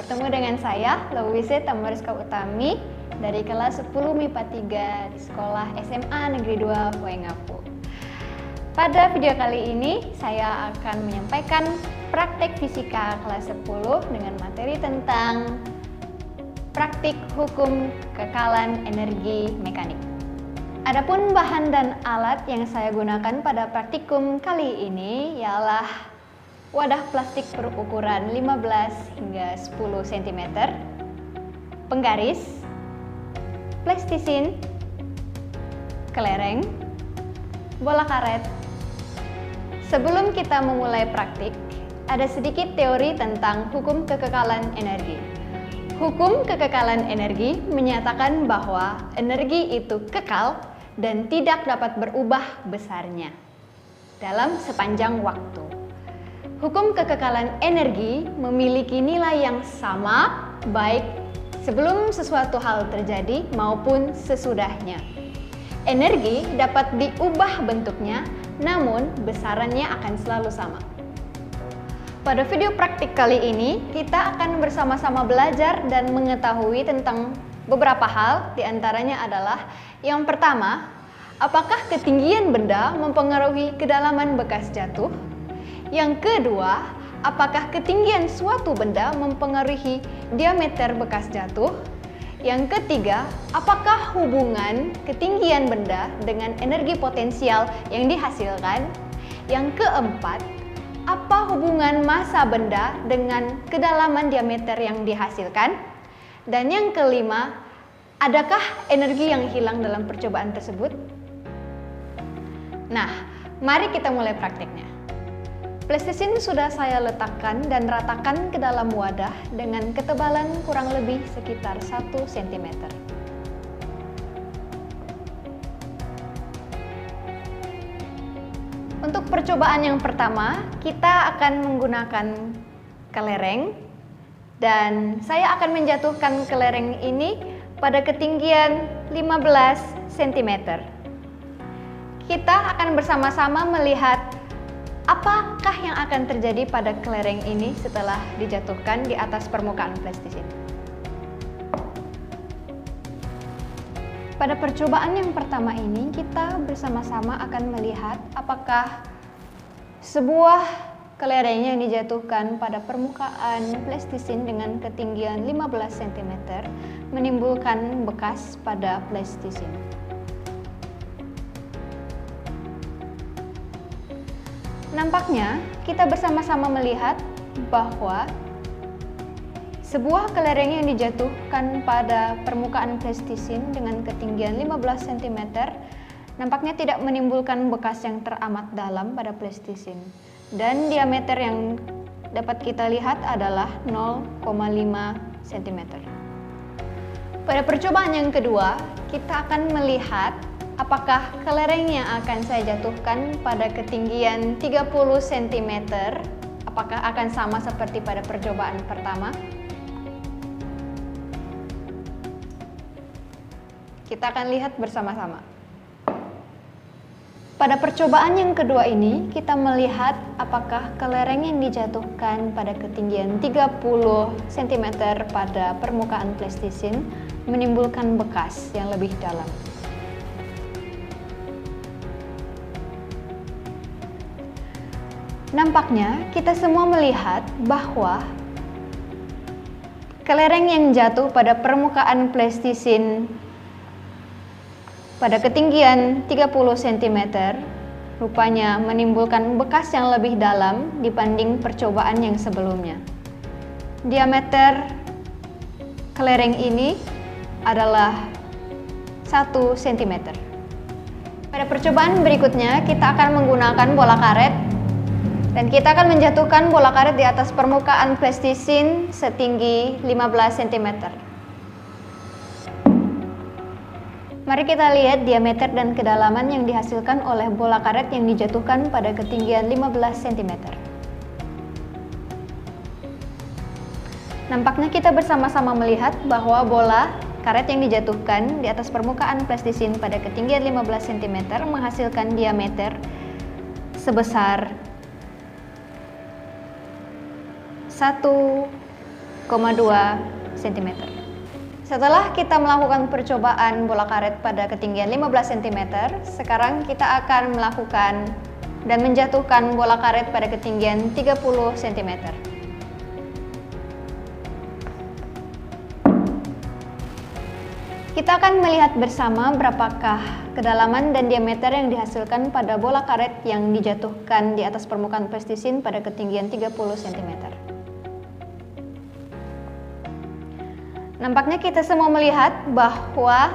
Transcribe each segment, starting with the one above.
Bertemu dengan saya, Louise Tamariska Utami, dari kelas 10 MIPA 3 di Sekolah SMA Negeri 2 Waingapu. Pada video kali ini, saya akan menyampaikan praktek fisika kelas 10 dengan materi tentang praktik hukum kekekalan energi mekanik. Adapun bahan dan alat yang saya gunakan pada praktikum kali ini ialah wadah plastik berukuran 15 hingga 10 cm, penggaris, plastisin, kelereng, bola karet. Sebelum kita memulai praktik, ada sedikit teori tentang hukum kekekalan energi. Hukum kekekalan energi menyatakan bahwa energi itu kekal dan tidak dapat berubah besarnya dalam sepanjang waktu. Hukum kekekalan energi memiliki nilai yang sama baik sebelum sesuatu hal terjadi maupun sesudahnya. Energi dapat diubah bentuknya, namun besarannya akan selalu sama. Pada video praktik kali ini, kita akan bersama-sama belajar dan mengetahui tentang beberapa hal, diantaranya adalah yang pertama, apakah ketinggian benda mempengaruhi kedalaman bekas jatuh? Yang kedua, apakah ketinggian suatu benda mempengaruhi diameter bekas jatuh? Yang ketiga, apakah hubungan ketinggian benda dengan energi potensial yang dihasilkan? Yang keempat, apa hubungan massa benda dengan kedalaman diameter yang dihasilkan? Dan yang kelima, adakah energi yang hilang dalam percobaan tersebut? Nah, mari kita mulai prakteknya. Plastisin sudah saya letakkan dan ratakan ke dalam wadah dengan ketebalan kurang lebih sekitar 1 cm. Untuk percobaan yang pertama, kita akan menggunakan kelereng dan saya akan menjatuhkan kelereng ini pada ketinggian 15 cm. Kita akan bersama-sama melihat apakah yang akan terjadi pada kelereng ini setelah dijatuhkan di atas permukaan plastisin. Pada percobaan yang pertama ini, kita bersama-sama akan melihat apakah sebuah kelereng yang dijatuhkan pada permukaan plastisin dengan ketinggian 15 cm menimbulkan bekas pada plastisin. Nampaknya kita bersama-sama melihat bahwa sebuah kelereng yang dijatuhkan pada permukaan plastisin dengan ketinggian 15 cm nampaknya tidak menimbulkan bekas yang teramat dalam pada plastisin. Dan diameter yang dapat kita lihat adalah 0,5 cm. Pada percobaan yang kedua, kita akan melihat apakah kelereng yang akan saya jatuhkan pada ketinggian 30 cm apakah akan sama seperti pada percobaan pertama? Kita akan lihat bersama-sama. Pada percobaan yang kedua ini, kita melihat apakah kelereng yang dijatuhkan pada ketinggian 30 cm pada permukaan plastisin menimbulkan bekas yang lebih dalam. Nampaknya kita semua melihat bahwa kelereng yang jatuh pada permukaan plastisin pada ketinggian 30 cm rupanya menimbulkan bekas yang lebih dalam dibanding percobaan yang sebelumnya. Diameter kelereng ini adalah 1 cm. Pada percobaan berikutnya kita akan menggunakan bola karet dan kita akan menjatuhkan bola karet di atas permukaan plastisin setinggi 15 cm. Mari kita lihat diameter dan kedalaman yang dihasilkan oleh bola karet yang dijatuhkan pada ketinggian 15 cm. Nampaknya kita bersama-sama melihat bahwa bola karet yang dijatuhkan di atas permukaan plastisin pada ketinggian 15 cm menghasilkan diameter sebesar 1 cm. Setelah kita melakukan percobaan bola karet pada ketinggian 15 cm, sekarang kita akan melakukan dan menjatuhkan bola karet pada ketinggian 30 cm. Kita akan melihat bersama berapakah kedalaman dan diameter yang dihasilkan pada bola karet yang dijatuhkan di atas permukaan plastisin pada ketinggian 30 cm. Nampaknya kita semua melihat bahwa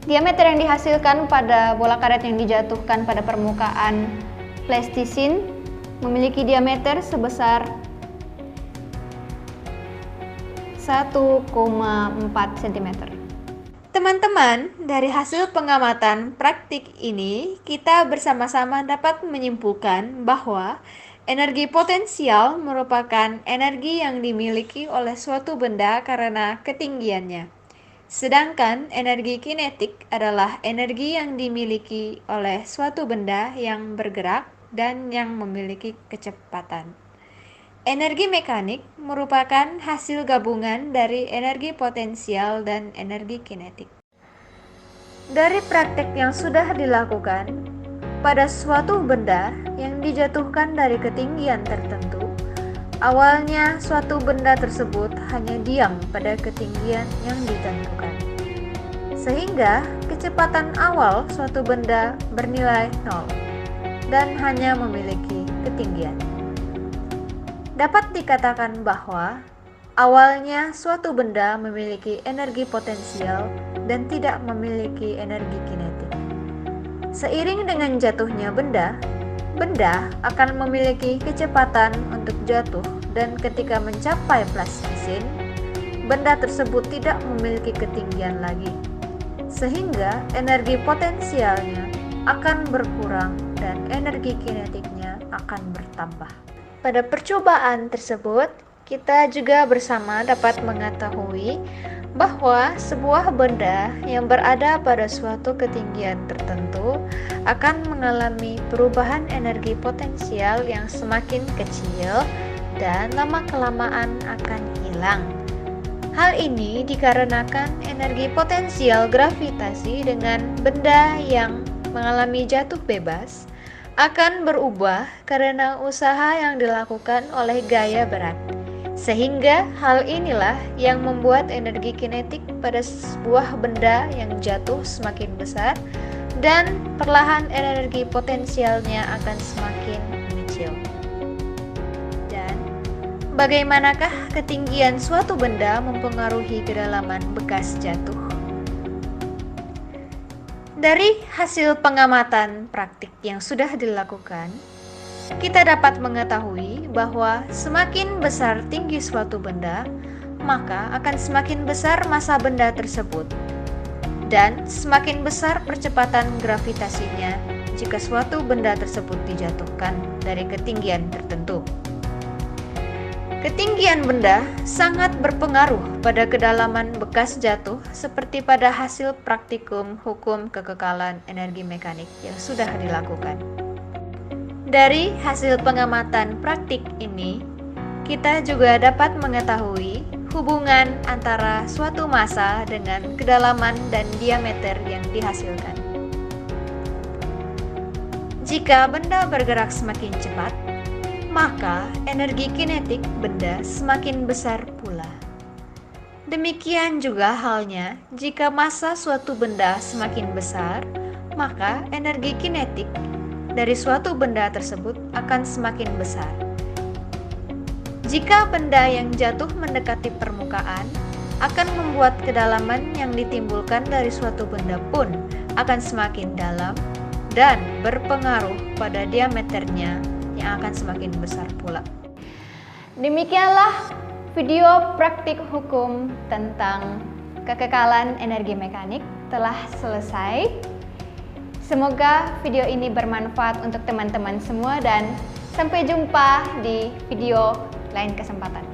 diameter yang dihasilkan pada bola karet yang dijatuhkan pada permukaan plastisin memiliki diameter sebesar 1,4 cm. Teman-teman, dari hasil pengamatan praktik ini, kita bersama-sama dapat menyimpulkan bahwa energi potensial merupakan energi yang dimiliki oleh suatu benda karena ketinggiannya. Sedangkan energi kinetik adalah energi yang dimiliki oleh suatu benda yang bergerak dan yang memiliki kecepatan. Energi mekanik merupakan hasil gabungan dari energi potensial dan energi kinetik. Dari praktek yang sudah dilakukan, pada suatu benda yang dijatuhkan dari ketinggian tertentu, awalnya suatu benda tersebut hanya diam pada ketinggian yang ditentukan. Sehingga kecepatan awal suatu benda bernilai 0 dan hanya memiliki ketinggian. Dapat dikatakan bahwa awalnya suatu benda memiliki energi potensial dan tidak memiliki energi kinetik. Seiring dengan jatuhnya benda akan memiliki kecepatan untuk jatuh dan ketika mencapai plastisin, benda tersebut tidak memiliki ketinggian lagi. Sehingga energi potensialnya akan berkurang dan energi kinetiknya akan bertambah. Pada percobaan tersebut, kita juga bersama dapat mengetahui bahwa sebuah benda yang berada pada suatu ketinggian tertentu akan mengalami perubahan energi potensial yang semakin kecil dan lama-kelamaan akan hilang. Hal ini dikarenakan energi potensial gravitasi dengan benda yang mengalami jatuh bebas akan berubah karena usaha yang dilakukan oleh gaya berat. Sehingga hal inilah yang membuat energi kinetik pada sebuah benda yang jatuh semakin besar dan perlahan energi potensialnya akan semakin mengecil. Dan bagaimanakah ketinggian suatu benda mempengaruhi kedalaman bekas jatuh? Dari hasil pengamatan praktik yang sudah dilakukan, kita dapat mengetahui bahwa semakin besar tinggi suatu benda, maka akan semakin besar massa benda tersebut, dan semakin besar percepatan gravitasinya jika suatu benda tersebut dijatuhkan dari ketinggian tertentu. Ketinggian benda sangat berpengaruh pada kedalaman bekas jatuh seperti pada hasil praktikum hukum kekekalan energi mekanik yang sudah dilakukan. Dari hasil pengamatan praktik ini, kita juga dapat mengetahui hubungan antara suatu massa dengan kedalaman dan diameter yang dihasilkan. Jika benda bergerak semakin cepat, maka energi kinetik benda semakin besar pula. Demikian juga halnya jika massa suatu benda semakin besar, maka energi kinetik dari suatu benda tersebut akan semakin besar. Jika benda yang jatuh mendekati permukaan, akan membuat kedalaman yang ditimbulkan dari suatu benda pun akan semakin dalam dan berpengaruh pada diameternya yang akan semakin besar pula. Demikianlah video praktik hukum tentang kekekalan energi mekanik telah selesai. Semoga video ini bermanfaat untuk teman-teman semua dan sampai jumpa di video lain kesempatan.